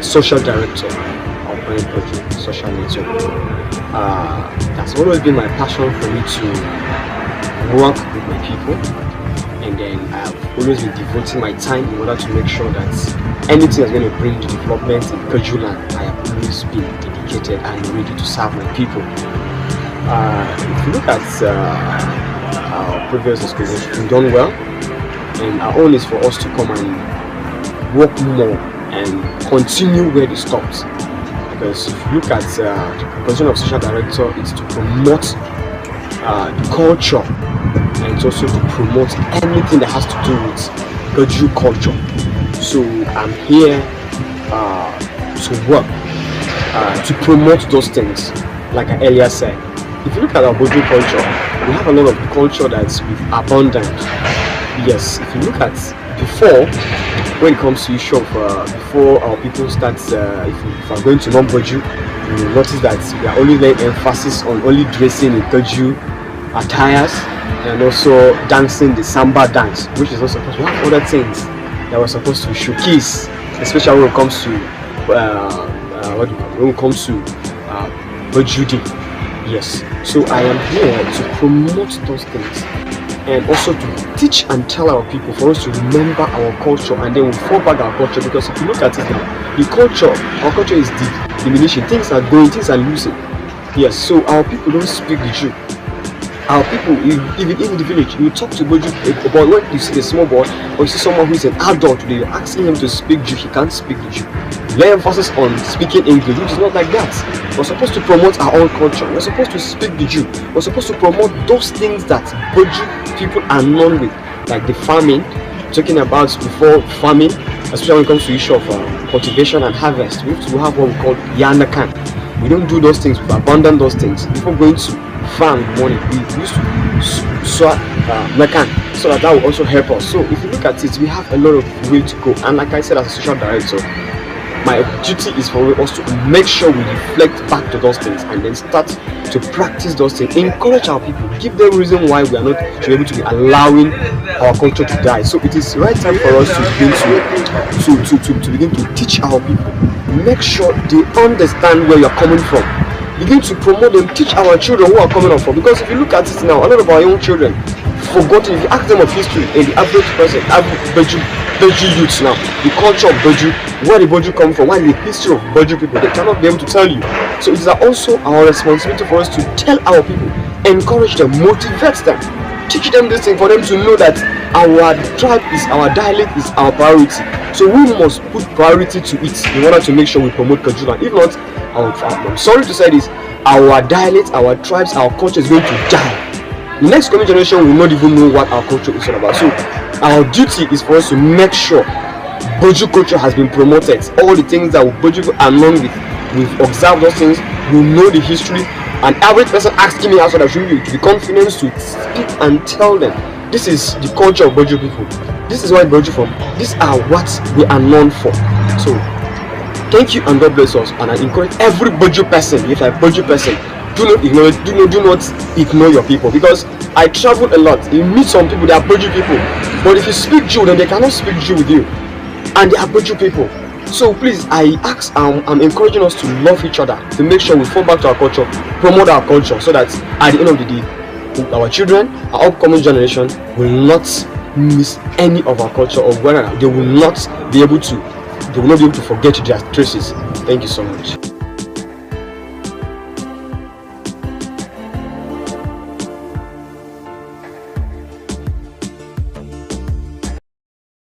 social director of Planet Project Social Network. That's always been my passion for me to work with my people, and then I've always been devoting my time in order to make sure that anything that's going to bring development in Pejuland, I have always been dedicated and ready to serve my people. If you look at our previous experience, we've done well, and our own is for us to come and work more and continue where they stopped. Because if you look at the position of social director, it's to promote the culture, and it's also to promote anything that has to do with Peju culture. So I'm here to work to promote those things. Like I earlier said, if you look at our Peju culture, we have a lot of culture that's with abundance. Yes, if you look at before, when it comes to issue of before our people start, if we're going to non-Peju, you will notice that we are only laying emphasis on only dressing in Peju attires and also dancing the samba dance, which is not supposed to have other things that were supposed to showcase, especially when it comes to Peju Day. Yes, so I am here to promote those things and also to teach and tell our people for us to remember our culture, and then we fall back our culture. Because if you look at it now, the culture, our culture is diminishing, things are going, things are losing. Yes, so our people don't speak the truth. Our people, even in the village, you talk to a boy, when you see a small boy or you see someone who is an adult today, you're asking him to speak Jew, he can't speak the Jew. Lay emphasis on speaking English, which is not like that. We're supposed to promote our own culture. We're supposed to speak the Jew. We're supposed to promote those things that Peju people are known with, like the farming. Talking about before farming, especially when it comes to the issue of cultivation and harvest, we have to have what we call Yanakan. We don't do those things, we abandon those things. Before going to farm in the morning, we used to swap Mekan, so that will also help us. So if you look at it, we have a lot of way to go. And like I said, as a social director, my duty is for us to make sure we reflect back to those things and then start to practice those things, encourage our people, give them reason why we are not able to be allowing our culture to die. So it is the right time for us to begin to teach our people, make sure they understand where you're coming from, begin to promote them, teach our children who are coming up from. Because if you look at it now, a lot of our young children forgotten. If you ask them of history, and the average person, Peju youths now, the culture of Peju, where the Peju come from, what is the history of Peju people, they cannot be able to tell you. So it is also our responsibility for us to tell our people, encourage them, motivate them, teach them this thing, for them to know that our tribe is our dialect, is our priority. So we must put priority to it in order to make sure we promote Pejuland. If not, I'm sorry to say this, our dialect, our tribes, our culture is going to die. The next coming generation will not even know what our culture is all about. So our duty is for us to make sure Peju culture has been promoted. All the things that Peju are known with, we've observed those things, we know the history. And every person asking me how I should be confident to speak and tell them, this is the culture of Peju people. This is where Peju from. These are what we are known for. So thank you and God bless us. And I encourage every Peju person, if I'm a Peju person, do not ignore it. Do not ignore your people, because I travel a lot. You meet some people, they are Peju people, but if you speak Jew, then they cannot speak Jew with you, and they are Peju people. So please, I'm encouraging us to love each other, to make sure we fall back to our culture, promote our culture, so that at the end of the day, our children, our upcoming generation will not miss any of our culture, or whether they will not be able to forget their traces. Thank you so much.